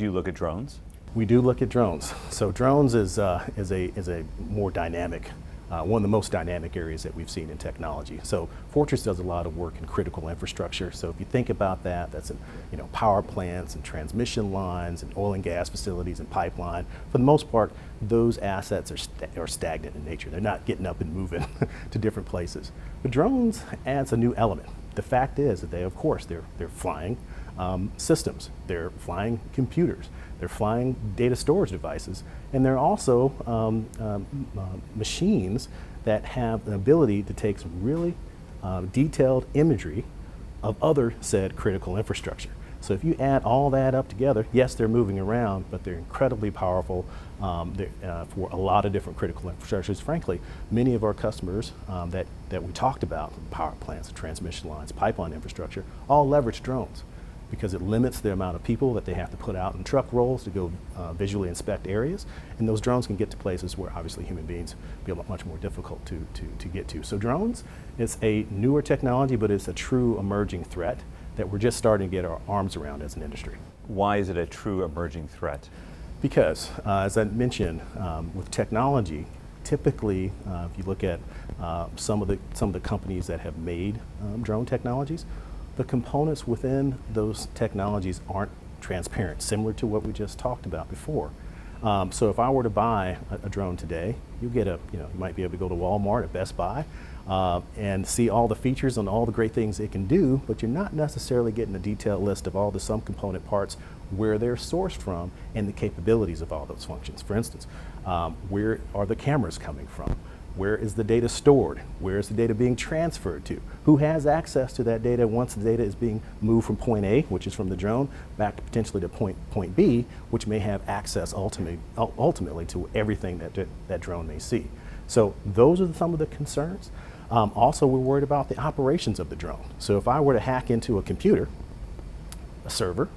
Do you look at drones? We do look at drones. So drones is a more dynamic, one of the most dynamic areas that we've seen in technology. So Fortress does a lot of work in critical infrastructure. So if you think about that, that's in power plants and transmission lines and oil and gas facilities and pipeline. For the most part, those assets are stagnant in nature. They're not getting up and moving to different places. But drones adds a new element. The fact is that they're flying systems, they're flying computers, they're flying data storage devices, and they're also machines that have an ability to take some really detailed imagery of other said critical infrastructure. So if you add all that up together, yes, they're moving around, but they're incredibly powerful for a lot of different critical infrastructures. Frankly, many of our customers that we talked about, power plants, transmission lines, pipeline infrastructure, all leverage drones, because it limits the amount of people that they have to put out in truck rolls to go visually inspect areas. And those drones can get to places where obviously human beings be much more difficult to get to. So drones, it's a newer technology, but it's a true emerging threat that we're just starting to get our arms around as an industry. Why is it a true emerging threat? Because, as I mentioned, with technology, typically, if you look at some of the companies that have made drone technologies, the components within those technologies aren't transparent, similar to what we just talked about before. So if I were to buy a drone today, you might be able to go to Walmart or Best Buy and see all the features and all the great things it can do, but you're not necessarily getting a detailed list of all the subcomponent parts, where they're sourced from, and the capabilities of all those functions. For instance, where are the cameras coming from? Where is the data stored? Where is the data being transferred to? Who has access to that data once the data is being moved from point A, which is from the drone, back potentially to point B, which may have access ultimately to everything that drone may see. So those are some of the concerns. Also, we're worried about the operations of the drone. So if I were to hack into a computer, a server,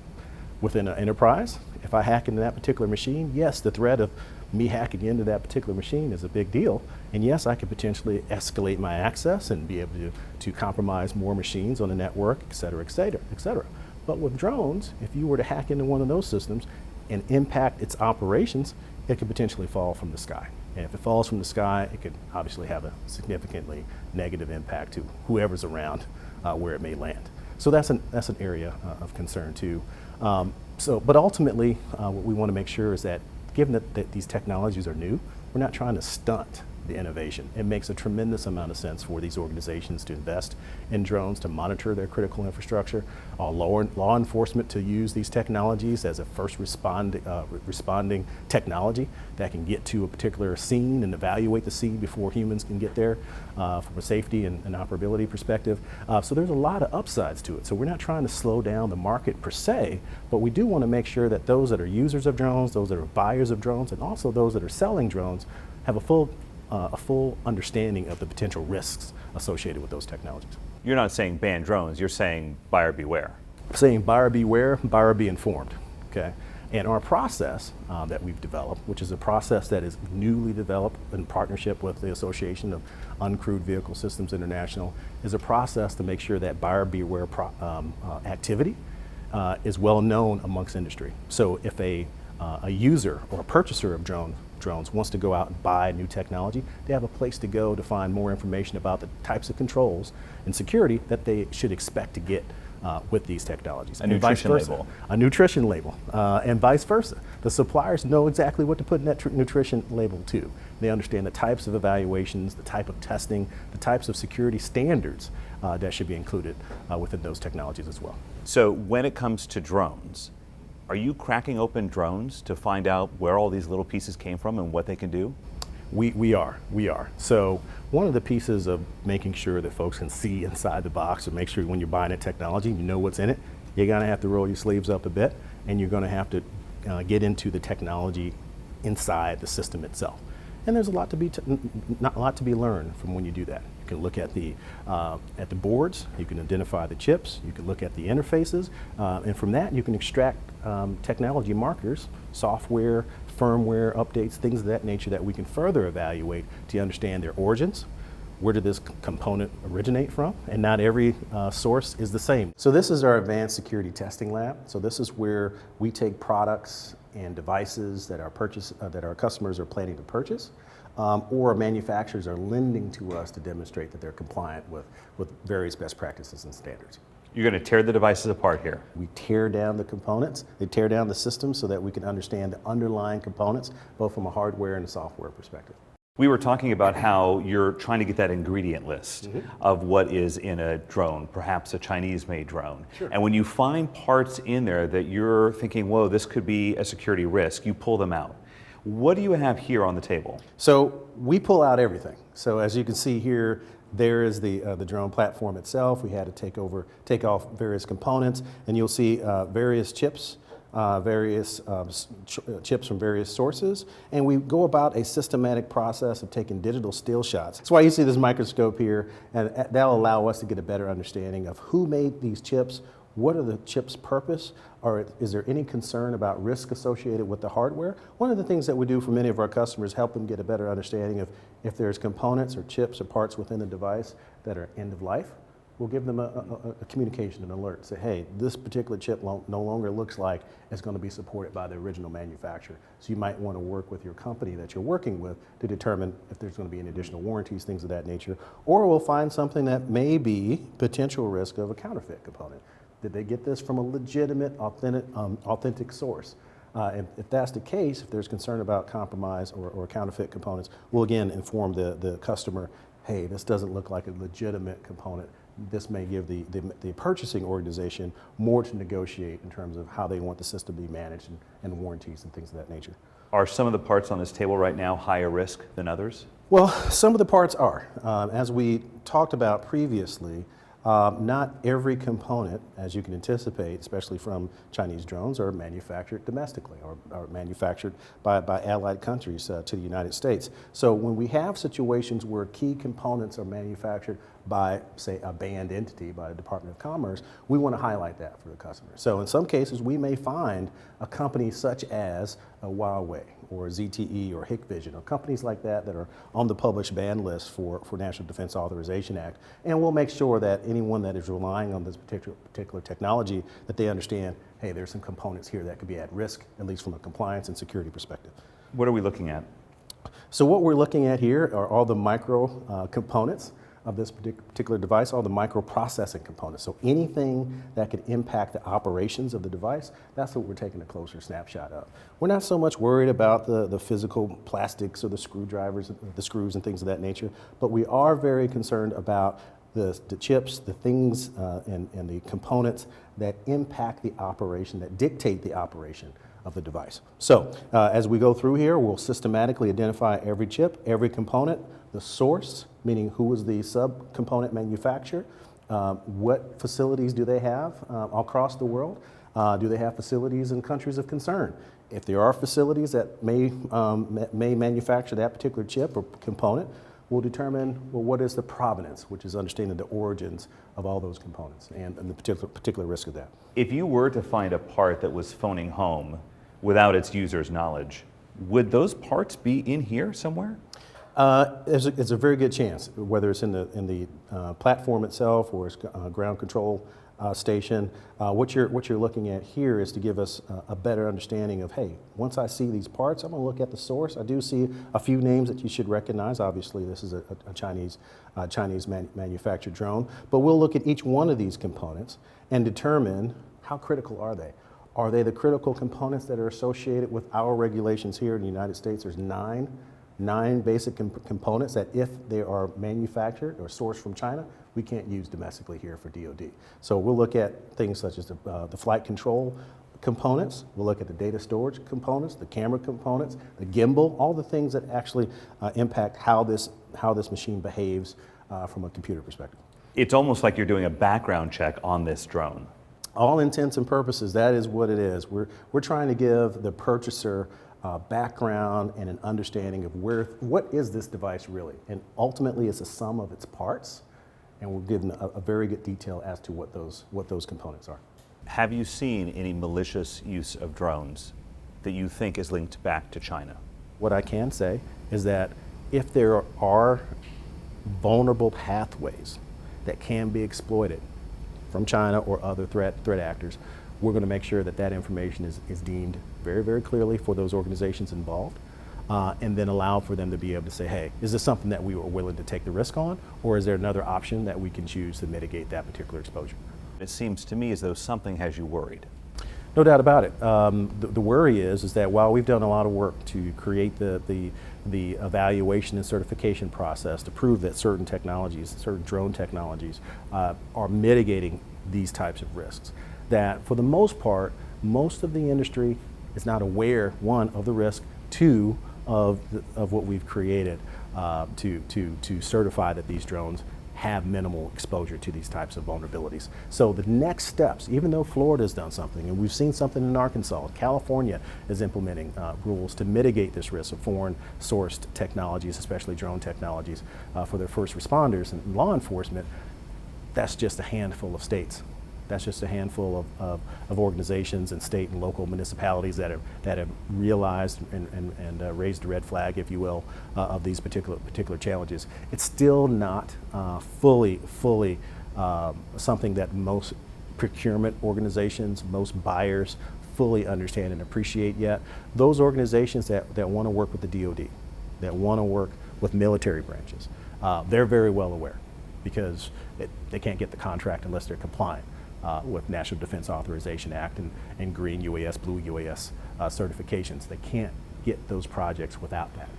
within an enterprise, if I hack into that particular machine, yes, the threat of me hacking into that particular machine is a big deal. And yes, I could potentially escalate my access and be able to compromise more machines on the network, et cetera, et cetera, et cetera. But with drones, if you were to hack into one of those systems and impact its operations, it could potentially fall from the sky. And if it falls from the sky, it could obviously have a significantly negative impact to whoever's around where it may land. So that's an area of concern too. But ultimately, what we want to make sure is that given that these technologies are new, we're not trying to stunt the innovation. It makes a tremendous amount of sense for these organizations to invest in drones to monitor their critical infrastructure, law enforcement to use these technologies as a first responding technology that can get to a particular scene and evaluate the scene before humans can get there from a safety and operability perspective. So there's a lot of upsides to it. So we're not trying to slow down the market per se, but we do want to make sure that those that are users of drones, those that are buyers of drones, and also those that are selling drones have a full understanding of the potential risks associated with those technologies. You're not saying ban drones, you're saying buyer beware. Saying buyer beware, buyer be informed, okay? And our process that we've developed, which is a process that is newly developed in partnership with the Association of Uncrewed Vehicle Systems International, is a process to make sure that buyer beware activity is well known amongst industry. So if a user or a purchaser of drones wants to go out and buy new technology, they have a place to go to find more information about the types of controls and security that they should expect to get with these technologies. A nutrition label. A nutrition label, and vice versa. The suppliers know exactly what to put in that nutrition label too. They understand the types of evaluations, the type of testing, the types of security standards that should be included within those technologies as well. So when it comes to drones, are you cracking open drones to find out where all these little pieces came from and what they can do? We are. So one of the pieces of making sure that folks can see inside the box, or make sure when you're buying a technology, you know what's in it, you're gonna have to roll your sleeves up a bit, and you're gonna have to get into the technology inside the system itself. And there's a lot to be learned from when you do that. You can look at the boards, you can identify the chips, you can look at the interfaces, and from that you can extract technology markers, software, firmware updates, things of that nature that we can further evaluate to understand their origins, where did this component originate from? And not every source is the same. So this is our advanced security testing lab. So this is where we take products and devices that our customers are planning to purchase, or manufacturers are lending to us to demonstrate that they're compliant with various best practices and standards. You're going to tear the devices apart here. We tear down the components, they tear down the system so that we can understand the underlying components, both from a hardware and a software perspective. We were talking about how you're trying to get that ingredient list of what is in a drone, perhaps a Chinese-made drone. Sure. And when you find parts in there that you're thinking, whoa, this could be a security risk, you pull them out. What do you have here on the table? So we pull out everything. So as you can see here, there is the drone platform itself. We had to take off various components, and you'll see various chips, chips from various sources, and we go about a systematic process of taking digital still shots. That's why you see this microscope here, and that'll allow us to get a better understanding of who made these chips, what are the chips' purpose, or is there any concern about risk associated with the hardware? One of the things that we do for many of our customers, help them get a better understanding of if there's components or chips or parts within the device that are end of life. We'll give them a communication, an alert, say, hey, this particular chip no longer looks like it's going to be supported by the original manufacturer. So you might want to work with your company that you're working with to determine if there's going to be any additional warranties, things of that nature. Or we'll find something that may be potential risk of a counterfeit component. Did they get this from a legitimate, authentic source? And if that's the case, if there's concern about compromise or counterfeit components, we'll again inform the customer, hey, this doesn't look like a legitimate component. This may give the purchasing organization more to negotiate in terms of how they want the system to be managed and warranties and things of that nature. Are some of the parts on this table right now higher risk than others? Well, some of the parts are. As we talked about previously, not every component, as you can anticipate, especially from Chinese drones, are manufactured domestically or are manufactured by allied countries to the United States. So when we have situations where key components are manufactured by, say, a banned entity, by the Department of Commerce, we want to highlight that for the customer. So in some cases, we may find a company such as a Huawei or ZTE or Hikvision or companies like that that are on the published ban list for National Defense Authorization Act. And we'll make sure that anyone that is relying on this particular technology, that they understand, hey, there's some components here that could be at risk, at least from a compliance and security perspective. What are we looking at? So what we're looking at here are all the micro components of this particular device, all the microprocessing components. So anything that could impact the operations of the device, that's what we're taking a closer snapshot of. We're not so much worried about the physical plastics or the screwdrivers, the screws and things of that nature, but we are very concerned about the chips, the things and the components that impact the operation, that dictate the operation of the device. So as we go through here, we'll systematically identify every chip, every component, the source, meaning who is the sub-component manufacturer, what facilities do they have across the world, do they have facilities in countries of concern? If there are facilities that may manufacture that particular chip or component, we'll determine, well, what is the provenance, which is understanding the origins of all those components and the particular risk of that. If you were to find a part that was phoning home without its user's knowledge, would those parts be in here somewhere? It's a very good chance, whether it's in the platform itself or it's ground control station. What you're looking at here is to give us a better understanding of, hey, once I see these parts, I'm going to look at the source. I do see a few names that you should recognize. Obviously, this is a Chinese manufactured drone, but we'll look at each one of these components and determine how critical are they. Are they the critical components that are associated with our regulations here in the United States? There's nine basic components that if they are manufactured or sourced from China, we can't use domestically here for DoD. So we'll look at things such as the flight control components, we'll look at the data storage components, the camera components, the gimbal, all the things that actually impact how this machine behaves from a computer perspective. It's almost like you're doing a background check on this drone. All intents and purposes, that is what it is. We're trying to give the purchaser background and an understanding of what is this device really, and ultimately it's a sum of its parts, and we'll give them a very good detail as to what those components are. Have you seen any malicious use of drones that you think is linked back to China? What I can say is that if there are vulnerable pathways that can be exploited from China or other threat actors, we're going to make sure that that information is deemed very, very clearly for those organizations involved, and then allow for them to be able to say, hey, is this something that we were willing to take the risk on, or is there another option that we can choose to mitigate that particular exposure? It seems to me as though something has you worried. No doubt about it. The worry is that while we've done a lot of work to create the evaluation and certification process to prove that certain technologies, certain drone technologies, are mitigating these types of risks, that for the most part, most of the industry is not aware, one, of the risk, two, of what we've created to certify that these drones have minimal exposure to these types of vulnerabilities. So the next steps, even though Florida's done something, and we've seen something in Arkansas, California is implementing rules to mitigate this risk of foreign sourced technologies, especially drone technologies, for their first responders and law enforcement. That's just a handful of states. That's just a handful of organizations and state and local municipalities that have realized and raised the red flag, if you will, of these particular challenges. It's still not fully something that most procurement organizations, most buyers fully understand and appreciate yet. Those organizations that want to work with the DoD, that want to work with military branches, they're very well aware, because they can't get the contract unless they're compliant with National Defense Authorization Act and green UAS, blue UAS certifications. They can't get those projects without that.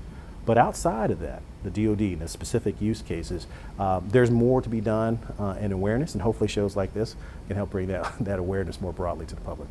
But outside of that, the DoD and the specific use cases, there's more to be done in awareness, and hopefully shows like this can help bring that awareness more broadly to the public.